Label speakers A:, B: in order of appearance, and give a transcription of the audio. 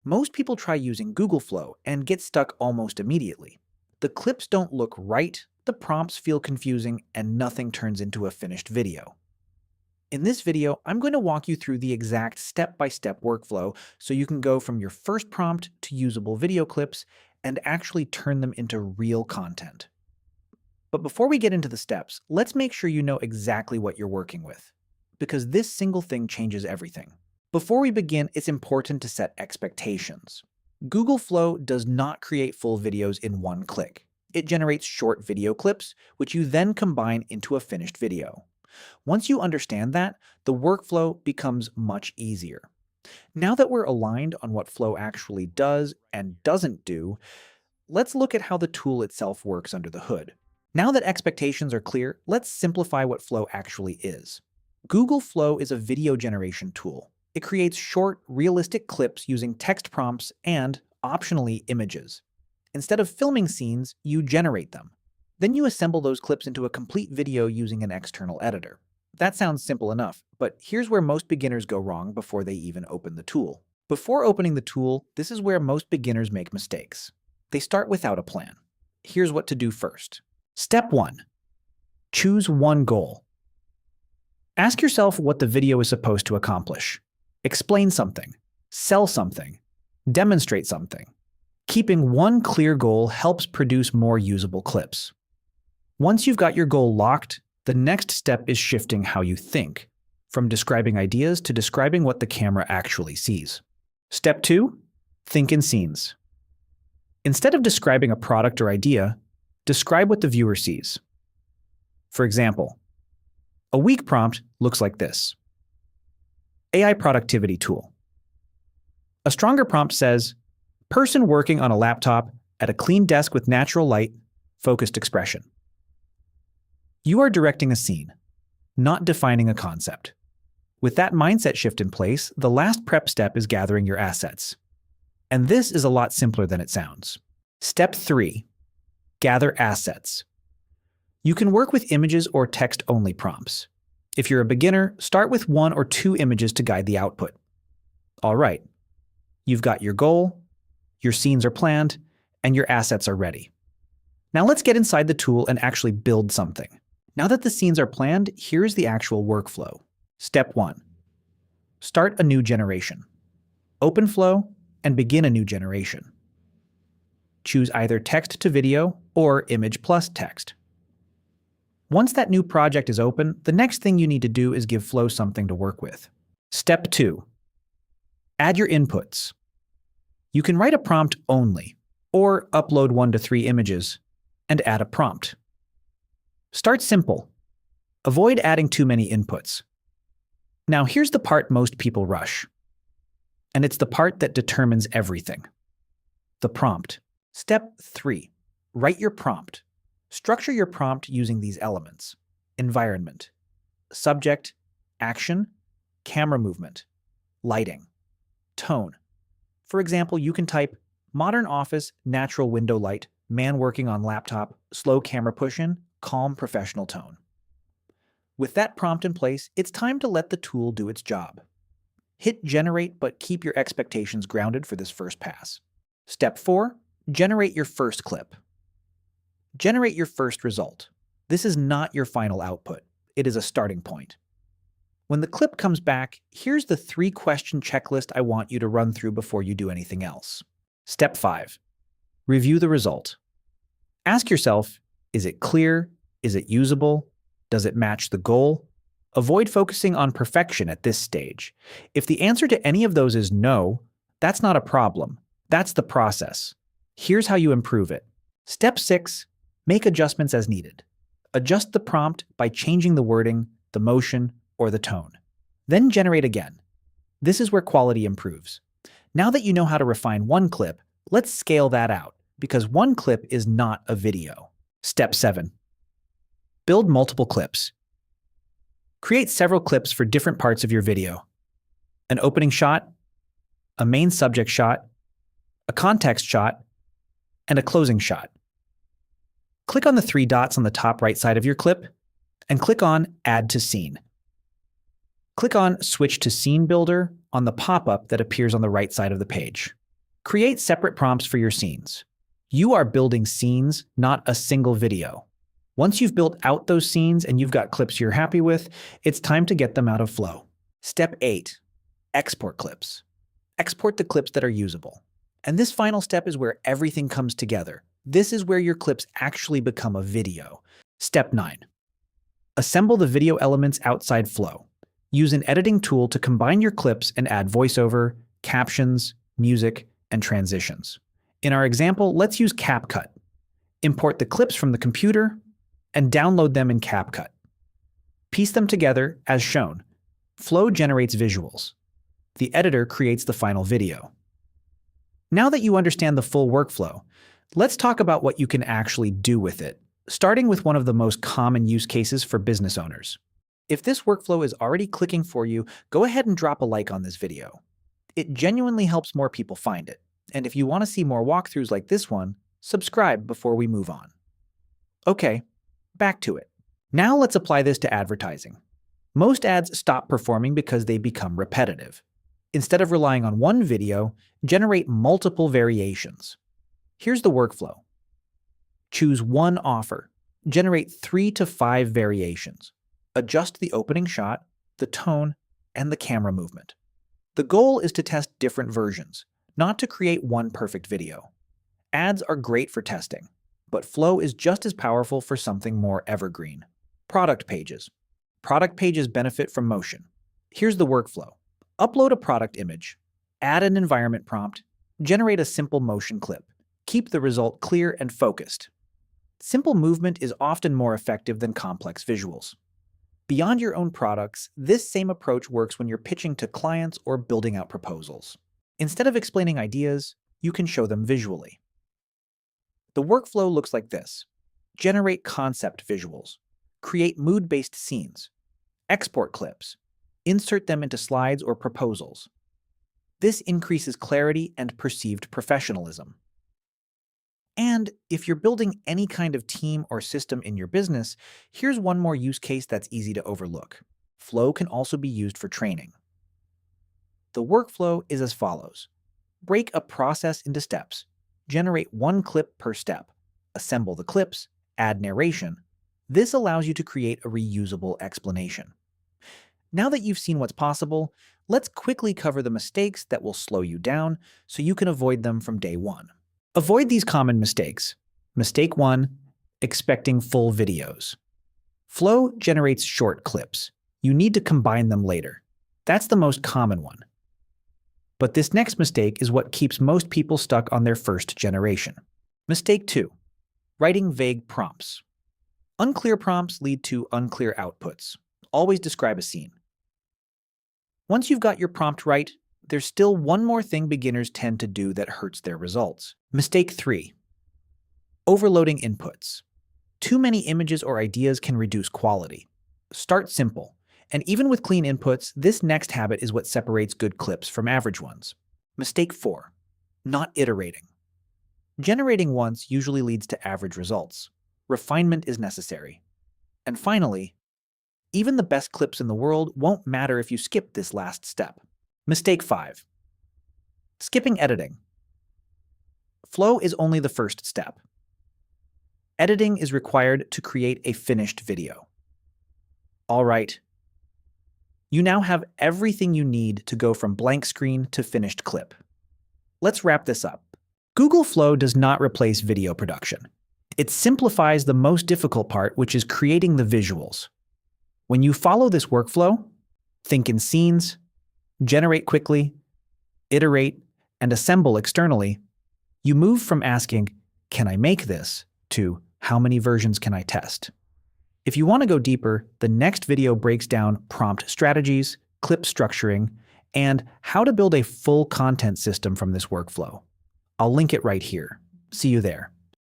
A: Most people try using Google Flow and get stuck almost immediately. The clips don't look right, the prompts feel confusing, and nothing turns into a finished video. In this video, I'm going to walk you through the exact step-by-step workflow so you can go from your first prompt to usable video clips and actually turn them into real content. But before we get into the steps, let's make sure you know exactly what you're working with, because this single thing changes everything. Before we begin, it's important to set expectations. Google Flow does not create full videos in one click. It generates short video clips, which you then combine into a finished video. Once you understand that, the workflow becomes much easier. Now that we're aligned on what Flow actually does and doesn't do, let's look at how the tool itself works under the hood. Now that expectations are clear, let's simplify what Flow actually is. Google Flow is a video generation tool. It creates short, realistic clips using text prompts and, optionally, images. Instead of filming scenes, you generate them. Then you assemble those clips into a complete video using an external editor. That sounds simple enough, but here's where most beginners go wrong before they even open the tool. Before opening the tool, this is where most beginners make mistakes. They start without a plan. Here's what to do first. Step 1. Choose one goal. Ask yourself what the video is supposed to accomplish. Explain something, sell something, demonstrate something. Keeping one clear goal helps produce more usable clips. Once you've got your goal locked, the next step is shifting how you think, from describing ideas to describing what the camera actually sees. Step 2. Think in scenes. Instead of describing a product or idea, describe what the viewer sees. For example, a weak prompt looks like this. AI productivity tool. A stronger prompt says, person working on a laptop at a clean desk with natural light, focused expression. You are directing a scene, not defining a concept. With that mindset shift in place, the last prep step is gathering your assets. And this is a lot simpler than it sounds. Step 3. Gather assets. You can work with images or text-only prompts. If you're a beginner, start with 1 or 2 images to guide the output. All right, you've got your goal, your scenes are planned, and your assets are ready. Now let's get inside the tool and actually build something. Now that the scenes are planned, here's the actual workflow. Step 1. Start a new generation. Open Flow and begin a new generation. Choose either text to video or image plus text. Once that new project is open, the next thing you need to do is give Flow something to work with. Step 2. Add your inputs. You can write a prompt only, or upload 1 to 3 images, and add a prompt. Start simple. Avoid adding too many inputs. Now here's the part most people rush. And it's the part that determines everything. The prompt. Step 3. Write your prompt. Structure your prompt using these elements: environment, subject, action, camera movement, lighting, tone. For example, you can type modern office, natural window light, man working on laptop, slow camera push-in, calm professional tone. With that prompt in place, it's time to let the tool do its job. Hit generate, but keep your expectations grounded for this first pass. Step 4. Generate your first clip. Generate your first result. This is not your final output. It is a starting point. When the clip comes back, here's the 3-question checklist I want you to run through before you do anything else. Step 5. Review the result. Ask yourself, is it clear? Is it usable? Does it match the goal? Avoid focusing on perfection at this stage. If the answer to any of those is no, that's not a problem. That's the process. Here's how you improve it. Step 6. Make adjustments as needed. Adjust the prompt by changing the wording, the motion, or the tone. Then generate again. This is where quality improves. Now that you know how to refine one clip, let's scale that out, because one clip is not a video. Step 7. Build multiple clips. Create several clips for different parts of your video. An opening shot, a main subject shot, a context shot, and a closing shot. Click on the 3 dots on the top right side of your clip and click on Add to Scene. Click on Switch to Scene Builder on the pop-up that appears on the right side of the page. Create separate prompts for your scenes. You are building scenes, not a single video. Once you've built out those scenes and you've got clips you're happy with, it's time to get them out of Flow. Step 8. Export clips. Export the clips that are usable. And this final step is where everything comes together. This is where your clips actually become a video. Step 9. Assemble the video elements outside Flow. Use an editing tool to combine your clips and add voiceover, captions, music, and transitions. In our example, let's use CapCut. Import the clips from the computer and download them in CapCut. Piece them together as shown. Flow generates visuals. The editor creates the final video. Now that you understand the full workflow, let's talk about what you can actually do with it, starting with one of the most common use cases for business owners. If this workflow is already clicking for you, go ahead and drop a like on this video. It genuinely helps more people find it. And if you want to see more walkthroughs like this one, subscribe before we move on. Okay, back to it. Now let's apply this to advertising. Most ads stop performing because they become repetitive. Instead of relying on one video, generate multiple variations. Here's the workflow. Choose one offer. Generate 3 to 5 variations. Adjust the opening shot, the tone, and the camera movement. The goal is to test different versions, not to create one perfect video. Ads are great for testing, but Flow is just as powerful for something more evergreen. Product pages. Product pages benefit from motion. Here's the workflow. Upload a product image, add an environment prompt, generate a simple motion clip. Keep the result clear and focused. Simple movement is often more effective than complex visuals. Beyond your own products, this same approach works when you're pitching to clients or building out proposals. Instead of explaining ideas, you can show them visually. The workflow looks like this. Generate concept visuals. Create mood-based scenes. Export clips. Insert them into slides or proposals. This increases clarity and perceived professionalism. And if you're building any kind of team or system in your business, here's one more use case that's easy to overlook. Flow can also be used for training. The workflow is as follows. Break a process into steps. Generate one clip per step. Assemble the clips. Add narration. This allows you to create a reusable explanation. Now that you've seen what's possible, let's quickly cover the mistakes that will slow you down so you can avoid them from day one. Avoid these common mistakes. Mistake 1, expecting full videos. Flow generates short clips. You need to combine them later. That's the most common one. But this next mistake is what keeps most people stuck on their first generation. Mistake 2, writing vague prompts. Unclear prompts lead to unclear outputs. Always describe a scene. Once you've got your prompt right, there's still one more thing beginners tend to do that hurts their results. Mistake 3, overloading inputs. Too many images or ideas can reduce quality. Start simple. And even with clean inputs, this next habit is what separates good clips from average ones. Mistake 4, not iterating. Generating once usually leads to average results. Refinement is necessary. And finally, even the best clips in the world won't matter if you skip this last step. Mistake 5, skipping editing. Flow is only the first step. Editing is required to create a finished video. All right. You now have everything you need to go from blank screen to finished clip. Let's wrap this up. Google Flow does not replace video production. It simplifies the most difficult part, which is creating the visuals. When you follow this workflow, think in scenes, generate quickly, iterate, and assemble externally, you move from asking, "Can I make this?" to "How many versions can I test?" If you want to go deeper, the next video breaks down prompt strategies, clip structuring, and how to build a full content system from this workflow. I'll link it right here. See you there.